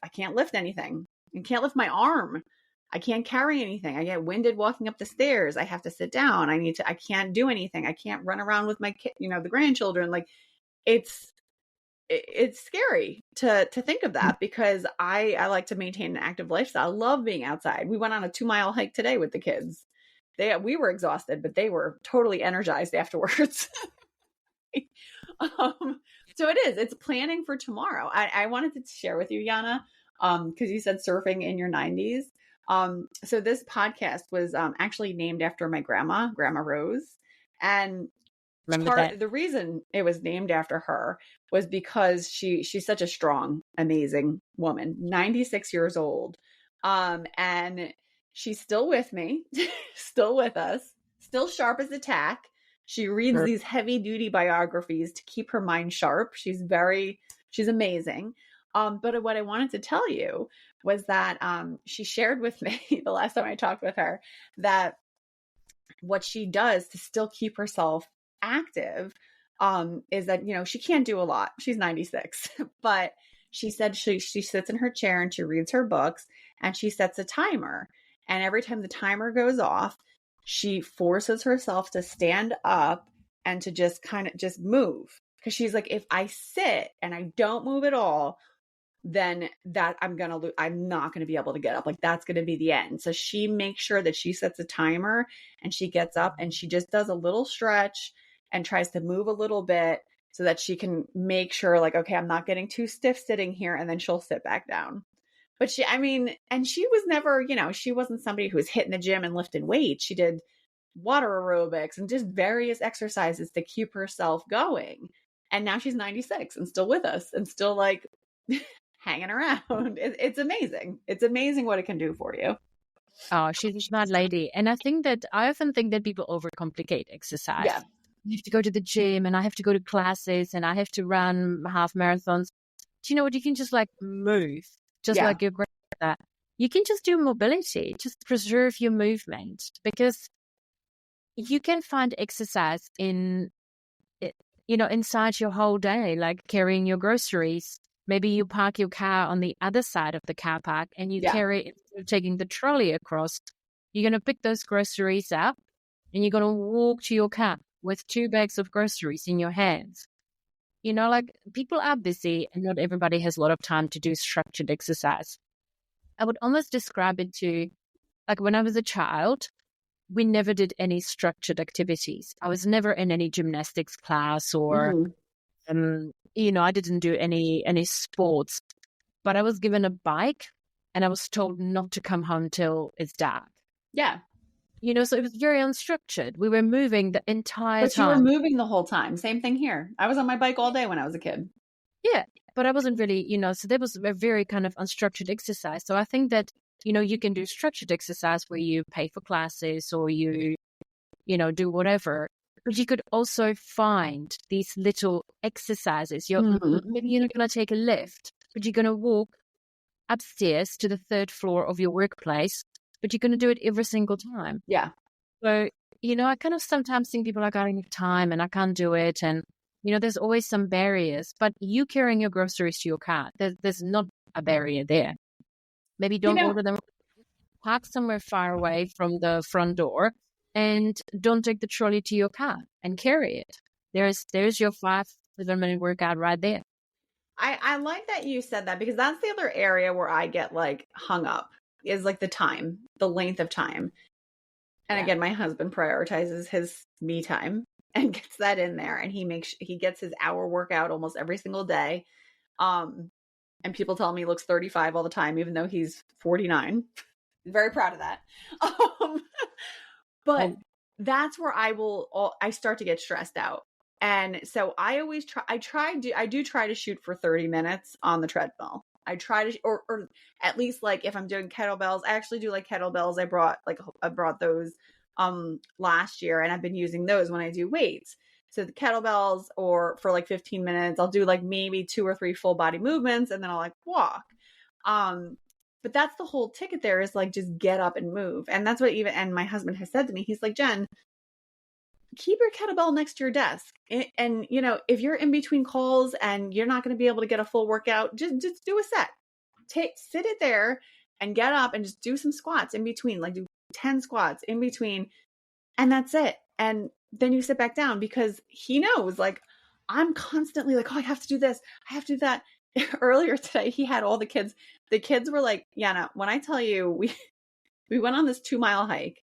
anything. I can't lift my arm. I can't carry anything. I get winded walking up the stairs. I have to sit down. I can't do anything. I can't run around with my kid, the grandchildren. Like it's scary to think of that, because I like to maintain an active lifestyle. I love being outside. We went on a 2-mile hike today with the kids. We were exhausted, but they were totally energized afterwards. So it's planning for tomorrow. I wanted to share with you, Jana, because you said surfing in your 90s. So this podcast was actually named after my Grandma Rose. And the reason it was named after her was because she's such a strong, amazing woman, 96 years old. And she's still with me, still with us, still sharp as a tack. She reads these heavy duty biographies to keep her mind sharp. She's amazing. But what I wanted to tell you was that she shared with me the last time I talked with her that what she does to still keep herself active is that, she can't do a lot. She's 96, but she said she sits in her chair and she reads her books and she sets a timer. And every time the timer goes off, she forces herself to stand up and to just kind of just move. Because she's like, if I sit and I don't move at all, then that I'm not going to be able to get up. Like that's going to be the end. So she makes sure that she sets a timer and she gets up and she just does a little stretch and tries to move a little bit so that she can make sure like, okay, I'm not getting too stiff sitting here. And then she'll sit back down. But and she was never, she wasn't somebody who was hitting the gym and lifting weights. She did water aerobics and just various exercises to keep herself going. And now she's 96 and still with us and still like hanging around. It's amazing. It's amazing what it can do for you. Oh, she's a smart lady. And I often think that people overcomplicate exercise. Yeah. I have to go to the gym and I have to go to classes and I have to run half marathons. Do you know what? You can just like move, just like your grandmother. You can just do mobility, just preserve your movement, because you can find exercise inside your whole day, like carrying your groceries. Maybe you park your car on the other side of the car park and you carry, instead of taking the trolley across, you're going to pick those groceries up and you're going to walk to your car with 2 bags of groceries in your hands. Like people are busy and not everybody has a lot of time to do structured exercise. I would almost describe it to like when I was a child, we never did any structured activities. I was never in any gymnastics class or, I didn't do any sports, but I was given a bike and I was told not to come home till it's dark. Yeah. So it was very unstructured. We were moving the entire time. But you were moving the whole time. Same thing here. I was on my bike all day when I was a kid. Yeah, but I wasn't really, so there was a very kind of unstructured exercise. So I think that, you can do structured exercise where you pay for classes or you do whatever. But you could also find these little exercises. Maybe you're not going to take a lift, but you're going to walk upstairs to the 3rd floor of your workplace, but you're going to do it every single time. Yeah. So, I kind of sometimes think people are going to have time and I can't do it. And, there's always some barriers, but you carrying your groceries to your car, there's not a barrier there. Maybe don't order them, park somewhere far away from the front door and don't take the trolley to your car and carry it. There's your 5-7-minute workout right there. I like that you said that because that's the other area where I get like hung up is like the length of time. And again, my husband prioritizes his me time and gets that in there. And he gets his hour workout almost every single day. And people tell me he looks 35 all the time, even though he's 49. Very proud of that. But that's where I start to get stressed out. And so I always I do try to shoot for 30 minutes on the treadmill. I try to, or at least like if I'm doing kettlebells, I actually do like kettlebells. I brought those last year and I've been using those when I do weights. So the kettlebells or for like 15 minutes, I'll do like maybe 2 or 3 full body movements and then I'll like walk. But that's the whole ticket there is like, just get up and move. And that's what and my husband has said to me, he's like, Jen, keep your kettlebell next to your desk. And if you're in between calls and you're not going to be able to get a full workout, just do a set. Sit it there and get up and just do some squats in between, like do 10 squats in between. And that's it. And then you sit back down because he knows like I'm constantly like, oh, I have to do this. I have to do that. Earlier today, he had all the kids. The kids were like, Jana, when I tell you, we went on this 2-mile hike.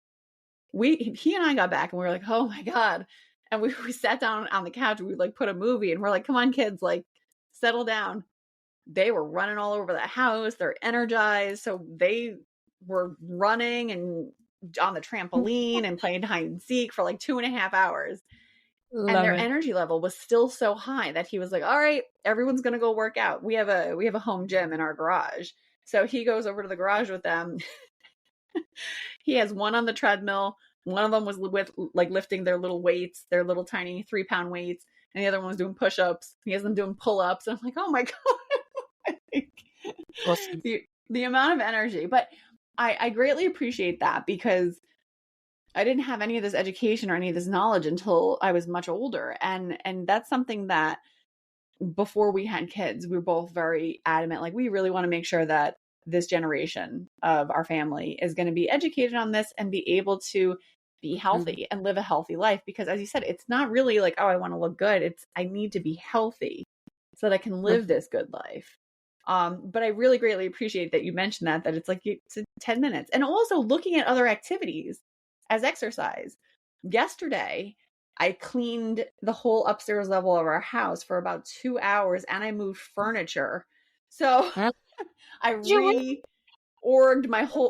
He and I got back and we were like, oh my God. And we sat down on the couch and we like put a movie and we're like, come on, kids, like settle down. They were running all over the house. They're energized. So they were running and on the trampoline and playing hide and seek for like 2.5 hours. And their energy level was still so high that he was like, all right, everyone's going to go work out. We have a home gym in our garage. So he goes over to the garage with them. He has one on the treadmill, One of them was with like lifting their little weights, their little tiny 3-pound weights. And the other one was doing push-ups. He has them doing pull-ups. And I'm like, oh my God. Awesome. The amount of energy. But I greatly appreciate that because I didn't have any of this education or any of this knowledge until I was much older. And that's something that before we had kids, we were both very adamant. Like, we really want to make sure that this generation of our family is going to be educated on this and be able to be healthy and live a healthy life. Because as you said, it's not really like, oh, I want to look good. It's, I need to be healthy so that I can live this good life. But I really greatly appreciate that you mentioned that it's like, it's 10 minutes. And also looking at other activities as exercise. Yesterday, I cleaned the whole upstairs level of our house for about 2 hours and I moved furniture. So I reorged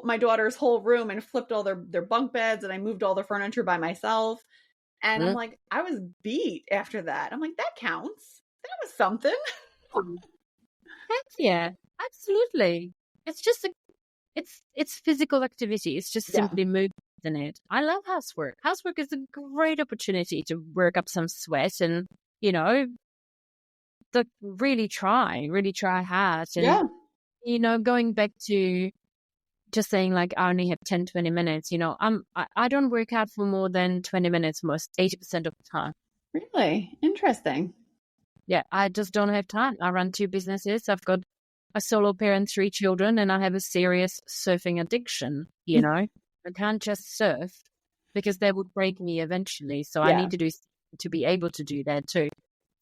my daughter's whole room and flipped all their bunk beds, and I moved all the furniture by myself. And I'm like, I was beat after that. I'm like, that counts. That was something. Yeah, absolutely. It's just it's physical activity. It's just simply movement in it. I love housework. Housework is a great opportunity to work up some sweat and, really try hard. And, going back to just saying like, I only have 10, 20 minutes, I don't work out for more than 20 minutes 80% of the time. Really? Interesting. Yeah, I just don't have time. I run 2 businesses. I've got a solo parent, 3 children, and I have a serious surfing addiction, I can't just surf because that would break me eventually. So I need to be able to do that too.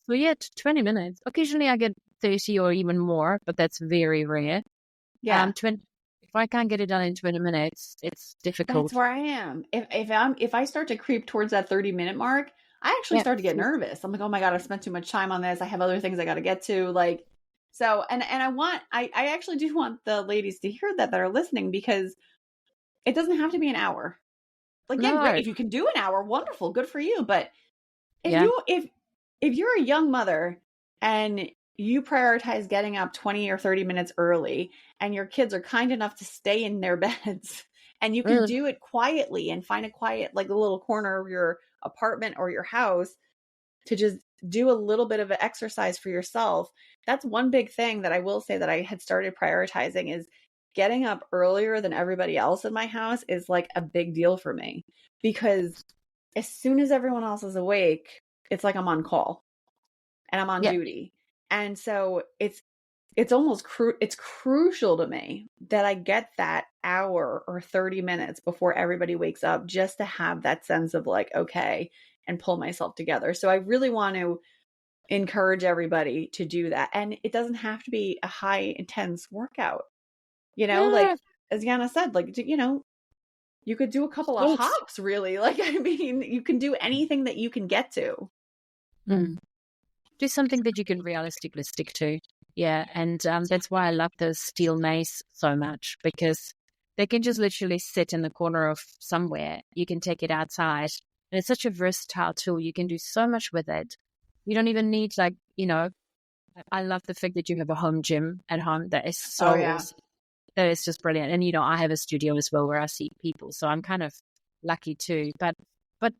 So 20 minutes. Occasionally I get 30 or even more, but that's very rare. Yeah. If I can't get it done in 20 minutes, it's difficult. That's where I am. If I start to creep towards that 30-minute mark, I actually start to get nervous. I'm like, oh my God, I spent too much time on this. I have other things I got to get to. Like, so, and I actually do want the ladies to hear that are listening, because it doesn't have to be an hour. Like, yeah, great. If you can do an hour, wonderful, good for you. But if you're a young mother and you prioritize getting up 20 or 30 minutes early, and your kids are kind enough to stay in their beds, and you can do it quietly and find a quiet, like a little corner of your apartment or your house to just do a little bit of an exercise for yourself. That's one big thing that I will say that I had started prioritizing, is getting up earlier than everybody else in my house is like a big deal for me, because as soon as everyone else is awake, it's like I'm on call and I'm on duty. And so it's almost it's crucial to me that I get that hour or 30 minutes before everybody wakes up, just to have that sense of like, okay, and pull myself together. So I really want to encourage everybody to do that. And it doesn't have to be a high intense workout, like as Jana said, like, you could do a couple of hops, really. Like, I mean, you can do anything that you can get to. Do something that you can realistically stick to. Yeah, and that's why I love those steel mace so much, because they can just literally sit in the corner of somewhere. You can take it outside, and it's such a versatile tool. You can do so much with it. You don't even need, like, I love the fact that you have a home gym at home. That is so awesome. That is just brilliant. And, I have a studio as well where I see people, so I'm kind of lucky too. But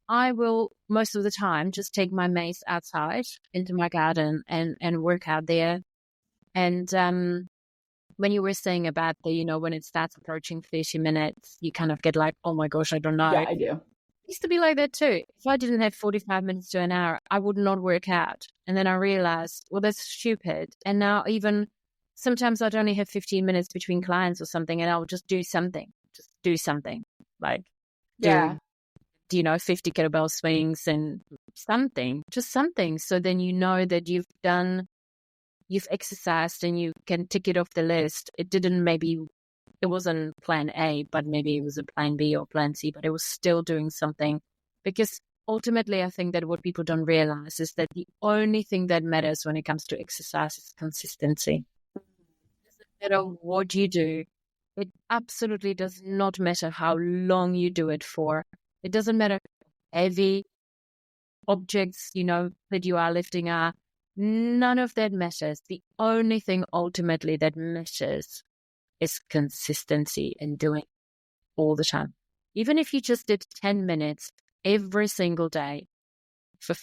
I will most of the time just take my mace outside into my garden and work out there. And when you were saying about the, when it starts approaching 30 minutes, you kind of get like, oh my gosh, I don't know. Yeah, I do. It used to be like that too. If I didn't have 45 minutes to an hour, I would not work out. And then I realized, well, that's stupid. And now even sometimes I'd only have 15 minutes between clients or something, and I'll just do something. Like, 50 kettlebell swings and just something. So then that you've exercised and you can tick it off the list. It wasn't plan A, but maybe it was a plan B or plan C, but it was still doing something. Because ultimately, I think that what people don't realize is that the only thing that matters when it comes to exercise is consistency. It doesn't matter what you do. It absolutely does not matter how long you do it for. It doesn't matter how heavy objects, that you are lifting are. None of that matters. The only thing ultimately that matters is consistency and doing all the time. Even if you just did 10 minutes every single day for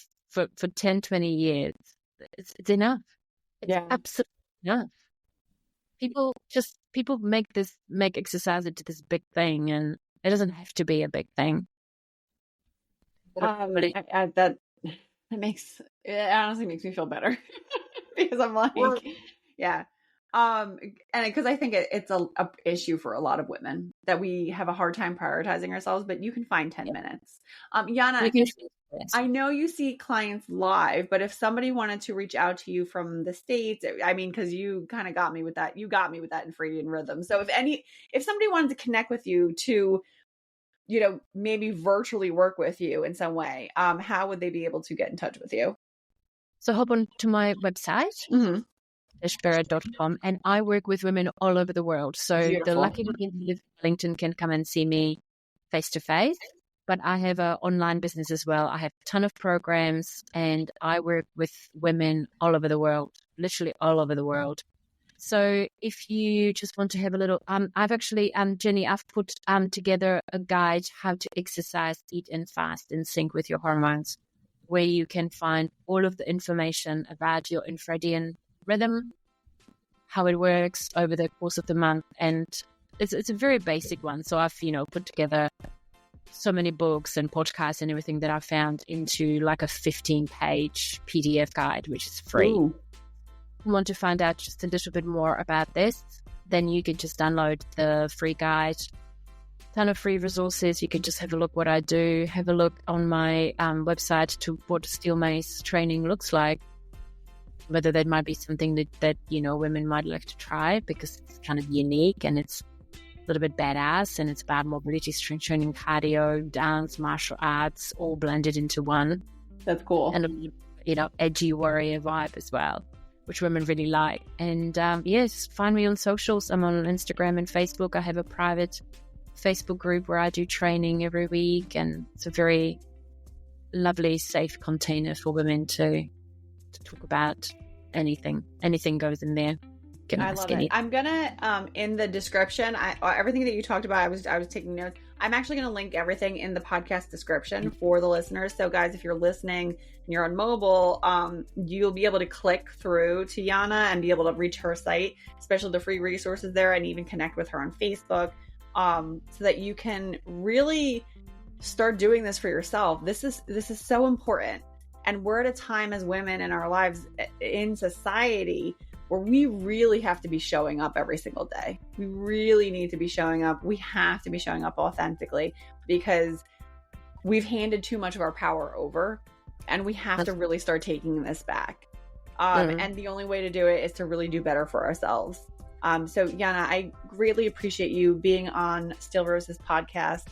10, 20 years, it's enough. It's absolutely enough. People make exercise into this big thing, and it doesn't have to be a big thing. That it honestly makes me feel better because I'm like, yeah. And because I think it's a issue for a lot of women that we have a hard time prioritizing ourselves, but you can find 10 minutes. Jana, I know you see clients live, but if somebody wanted to reach out to you from the States, I mean, because you kind of got me with that, infradian rhythm. So if somebody wanted to connect with you to, maybe virtually work with you in some way, how would they be able to get in touch with you? So hop on to my website, barrett.com, and I work with women all over the world. So Beautiful. the lucky women who live in Wellington can come and see me face to face. But I have an online business as well. I have a ton of programs, and I work with women all over the world, literally all over the world. So if you just want to have a little, I've actually, Jenny, I've put together a guide how to exercise, eat, and fast in sync with your hormones, where you can find all of the information about your infradian rhythm, how it works over the course of the month, and it's a very basic one. So I've put together so many books and podcasts and everything that I found into like a 15-page PDF guide, which is free. Ooh. If you want to find out just a little bit more about this, then you can just download the free guide. Ton of free resources. You can just have a look what I do, have a look on my website to what steel mace training looks like, whether that might be something that women might like to try because it's kind of unique and it's a little bit badass, and it's about mobility, strength training, cardio, dance, martial arts, all blended into one. That's cool. And edgy warrior vibe as well, which women really like. And yes, find me on socials. I'm on Instagram and Facebook. I have a private Facebook group where I do training every week, and it's a very lovely, safe container for women to talk about anything. Anything goes in there. I love it. I'm gonna in the description, everything that you talked about, I was taking notes. I'm actually gonna link everything in the podcast description for the listeners. So guys, if you're listening and you're on mobile, you'll be able to click through to Jana and be able to reach her site, especially the free resources there, and even connect with her on Facebook, so that you can really start doing this for yourself. This is so important, and we're at a time as women in our lives in society where we really have to be showing up every single day. We really need to be showing up. We have to be showing up authentically because we've handed too much of our power over, and we have to really start taking this back. And the only way to do it is to really do better for ourselves. So Jana, I greatly appreciate you being on Steel Rose's podcast.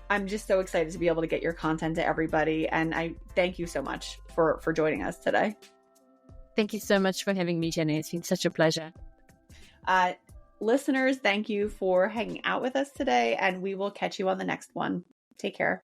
I'm just so excited to be able to get your content to everybody. And I thank you so much for joining us today. Thank you so much for having me, Jenny. It's been such a pleasure. Listeners, thank you for hanging out with us today, and we will catch you on the next one. Take care.